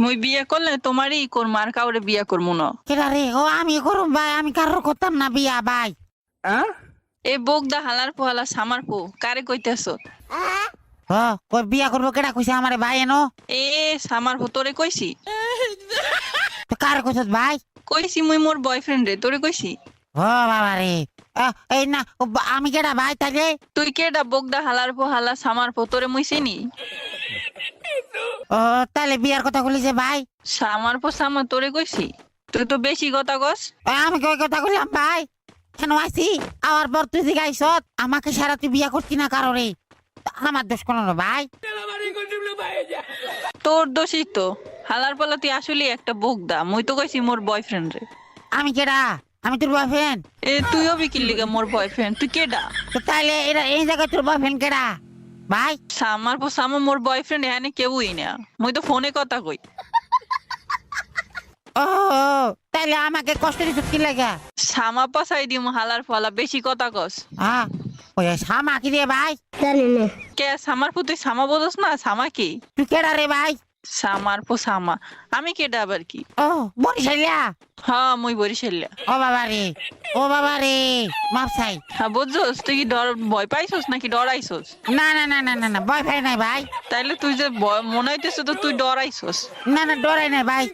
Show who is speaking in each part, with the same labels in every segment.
Speaker 1: মুই বিয়ে করলে তোমারই করবো, আর কাউরে বিয়ে করবো না।
Speaker 2: কেডা রে? ও আমি করুম ভাই, আমি কারোর করতাম না বিয়া ভাই।
Speaker 1: এ বোগদা হালার পোহালা সামার পো কারে কইতেছ?
Speaker 2: কই বিয়া করবো কেডা কইছে আমারে ভাই এনো?
Speaker 1: এ সামার পো তোরে কইছি?
Speaker 2: তো কারে কইছত ভাই?
Speaker 1: কইছি মুই মোর বয়ফ্রেন্ড রে, তোরে কইছি?
Speaker 2: ও বাবা রে, এই না আমি কেডা ভাই তাইলে?
Speaker 1: তুই কেডা বোগদা হালার পোহালা সামার পো, তোরে মুই চিনি?
Speaker 2: ও তাইলে বিয়ার কথা কইছে ভাই?
Speaker 1: সামার পো সামা তোরে কইছি? তুই তো বেশি কথা কস।
Speaker 2: আমি কই কথা কইলাম ভাই? কেন আইছি আবার পর তুই জিগাইছত আমাকে সারা তুই বিয়া করতি না কারোরে? আমার দোষ কোনো না ভাই।
Speaker 1: তোর দোষই তো। হালার পালা তুই আসলে একটা বোগদা, মুই তো কইছি মোর বয়ফ্রেন্ড রে।
Speaker 2: আমি কেডা? আমি তোর বয়ফ্রেন্ড?
Speaker 1: এ তুইও বিকির লিগা মোর বয়ফ্রেন্ড, তুই কেডা?
Speaker 2: তো তাইলে এরা এই জায়গায় তোর বয়ফ্রেন্ড কেডা ভাই?
Speaker 1: সামার পো সামা মোর বয়ফ্রেন্ড এখানে কেউই না, মুই তো ফোনে কথা কই।
Speaker 2: ও তাইলে আমাকে কষ্ট দিছ কি লাগা?
Speaker 1: সামা পাসাই দিম হালার ফালা, বেশি কথা কস।
Speaker 2: হ্যাঁ ওই সামা কি রে ভাই?
Speaker 1: কে সামার পো? তুই সামা বলস না? সামা কি?
Speaker 2: তুই কেডা রে ভাই?
Speaker 1: সামার পো সামা, আমি কেডা আবার কি?
Speaker 2: ও বরিশালিয়া?
Speaker 1: হ্যাঁ মুই বরিশালিয়া।
Speaker 2: ও বাবা রে, ও বাবা রে, মাপ চাই।
Speaker 1: হ্যাঁ বুঝছস? তুই কি ভয় পাইছস নাকি ডরাইছস?
Speaker 2: না না না না না না বয়ফ্রেন্ড নাই ভাই।
Speaker 1: তাইলে তুই যে মনে হইতেছে তো তুই ডরাইছস।
Speaker 2: না না ডরাই নাই ভাই,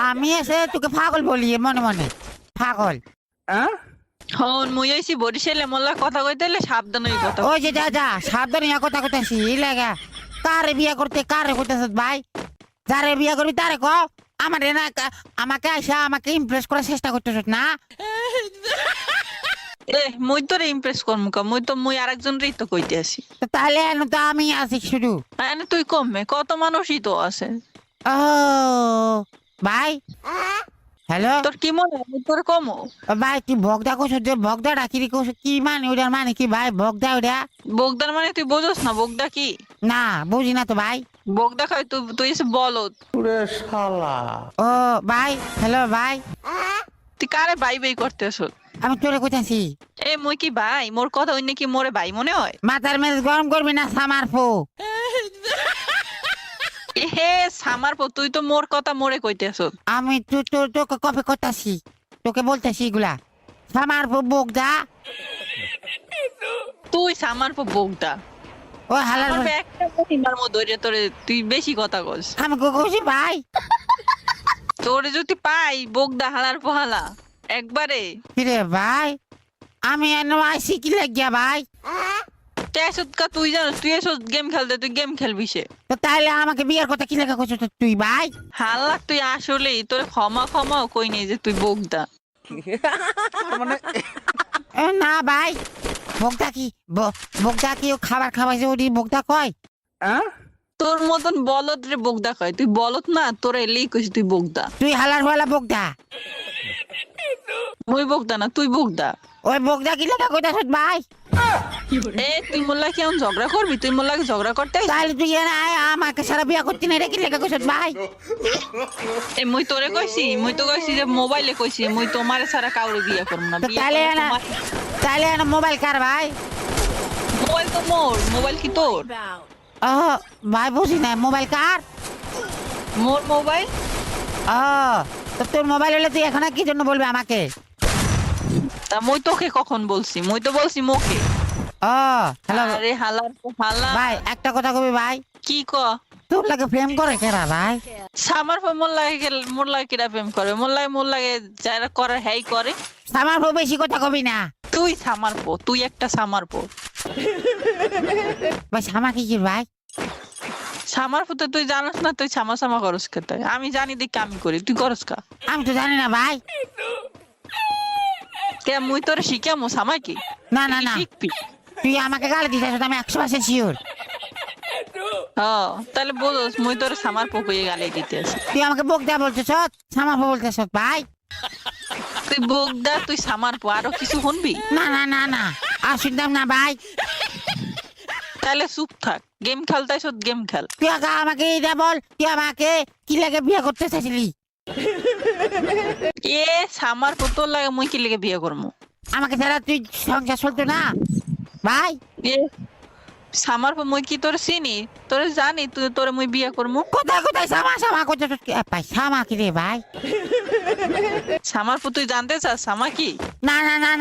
Speaker 2: আমি এসে তোকে পাগল বলি মনে মনে, পাগল।
Speaker 1: হন মুই আইছি বরিশালে, মোল্লা কথা কইতে হলে সাবধান হই কথা।
Speaker 2: ওই যে যা যা সাবধানে কথা কইতাছি এই লাগা। কারে বিয়া করতে কারে কইতাছ ভাই? যারে বিয়া করবি তারে ক। আমারে না আমাকে আইসা আমাকে ইমপ্রেস করার চেষ্টা করতেছ না?
Speaker 1: এ মুই তোরে ইমপ্রেস করমু কা? মুই আরেকজনরই তো কইতে আসি।
Speaker 2: তো তাহলে এখন তো আমি আছি শুধু।
Speaker 1: এনে তুই কমবে, কত মানুষই তো আছে।
Speaker 2: ও ভাই, হ্যালো
Speaker 1: তোর কি মনে হয় মুই তোরে কমো?
Speaker 2: ভাই, তুই ভগদা কইছ যে ভগদাটা কি কইছ? কি মানে ওটার মানে কি ভাই ভগদা ওটা?
Speaker 1: বোগদার মানে তুই বোঝস না বোগদা কি?
Speaker 2: না বুঝি না তো ভাই।
Speaker 1: বোগদা খাই তুই, তুই এসে বলত।
Speaker 2: ও ভাই, হ্যালো ভাই,
Speaker 1: তুই কারে বাই বাই করতেছ?
Speaker 2: আমি তোরে কইতাছি।
Speaker 1: এ মুই কি ভাই? মোর কথা অন্য কি মোরে ভাই মনে হয়?
Speaker 2: মাথার মেজাজ গরম করবি না সামার ফো।
Speaker 1: এ হে সামার পো, তুই তো মোর কথা মোরে কইতেছ।
Speaker 2: আমি তোকে কবে করতাছি, তোকে বলতেছি এগুলা। সামার ফো বগদা।
Speaker 1: তুই সামার পো বোগদা।
Speaker 2: ও হালার
Speaker 1: আমার একটা মহিমার মধ্যে ধরে তোরে, তুই বেশি কথা কস।
Speaker 2: আমি কইছি ভাই।
Speaker 1: তোরে যদি পাই বোগদা হালার পোহালা একবারে।
Speaker 2: কিরে ভাই, আমি এনে আইসি কি লাগিয়া ভাই?
Speaker 1: তেসৎকা তুই জানিস, তুই এসব গেম খেলতে, তুই গেম খেলবি সে।
Speaker 2: তো তাইলে আমাকে বিয়ের কথা কি লাগা কইছ তুই ভাই?
Speaker 1: হাল্লা তুই আসলেই তোর ক্ষমা ক্ষমাও কই নেই যে তুই বোগদা।
Speaker 2: না ভাই, বগদা কি বগদা কি ও খাবার খাওয়াইছে ওটি বগদা কয়?
Speaker 1: তোর মতন বলদ রে বোগদা কয়, তুই বলত না, তোর এলেই কইস তুই বোগদা।
Speaker 2: তুই হালার ফালা বগদা।
Speaker 1: মুই বোগদা না, তুই বোগদা।
Speaker 2: ওই বগদা কি লাগা কইতাছ ভাই?
Speaker 1: এ তুই মোল্লা কি এখন ঝগড়া করবি? তুই মোল্লাকে ঝগড়া করতে আইছিস?
Speaker 2: তাহলে তুই আমাকে সারা বিয়া করতি না, এটা কি লাগা কইছ ভাই?
Speaker 1: এ মুই তোরে কইছি? মুই তো কইছি যে মোবাইলে কইছি মুই তোমারে ছাড়া কাউরে বিয়ে করব না।
Speaker 2: তো
Speaker 1: বিয়ে
Speaker 2: তাহলে
Speaker 1: করলে
Speaker 2: না,
Speaker 1: তোমার-
Speaker 2: তাহলে না মোবাইল কার ভাই?
Speaker 1: মোবাইল তো মোর, মোবাইল কি তোর?
Speaker 2: ও ভাই বুঝি না, মোবাইল কার?
Speaker 1: মোর মোবাইল।
Speaker 2: ও তো তোর মোবাইল হলে তুই এখন আর কি জন্য বলবি আমাকে?
Speaker 1: তা মুই তোকে কখন বলছি? মুই তো বলছি মোকে।
Speaker 2: ও হ্যালো
Speaker 1: আরে হালা হালা।
Speaker 2: ভাই, একটা কথা কবি ভাই,
Speaker 1: কি ক?
Speaker 2: তোর লাগে প্রেম করে কেরা ভাই?
Speaker 1: সামার পর মোর লাগে কিরা প্রেম করে? মোর লাগে যারা করে হ্যাই করে।
Speaker 2: আমার বউ বেশি কথা কবি না
Speaker 1: তুই সামার পো, তুই একটা সামার পো।
Speaker 2: ভাই। সামা কি কি ভাই?
Speaker 1: সামার পথে তুই জানাস না, তুই সামা সামা করস খেতে। আমি জানি দেখি আমি করি, তুই করস কা?
Speaker 2: আমি তো জানি না ভাই।
Speaker 1: কে মুই তোরে শিখামু সামা কি?
Speaker 2: না না
Speaker 1: তুই
Speaker 2: না,
Speaker 1: শিখবি।
Speaker 2: তুই আমাকে গালি দিতে আমি 100% শিওর।
Speaker 1: তাহলে বলস মুই তোরে সামার পো কইয়ে গালি দিতে আসি।
Speaker 2: তুই আমাকে বকদা বলতেছ, সামা বলতেছ ভাই?
Speaker 1: তুই বোগদা, তুই সামার পো, আরো কিছু শুনবি?
Speaker 2: না না না না, আর শুনতাম না ভাই।
Speaker 1: তাহলে চুপ থাক, গেম খেলতাইছ গেম খেল।
Speaker 2: তুই আগে আমাকে এটা বল, তুই আমাকে কি লাগে বিয়ে করতে চাইছিলি?
Speaker 1: এ সামার পো, তোর লাগে মুই কি লেগে বিয়ে করবো?
Speaker 2: আমাকে ছাড়া তুই সংসার চলতো না ভাই?
Speaker 1: এ সামার পর মুই কি তোরে চিনি তোরে জানি তুই তোরে মুই বিয়ে করমু
Speaker 2: কোথায় কোথায় সামা সামা করতে ভাই সামা কি রে ভাই
Speaker 1: সামার পর তুই জানতে চাস সামা কি
Speaker 2: না না না না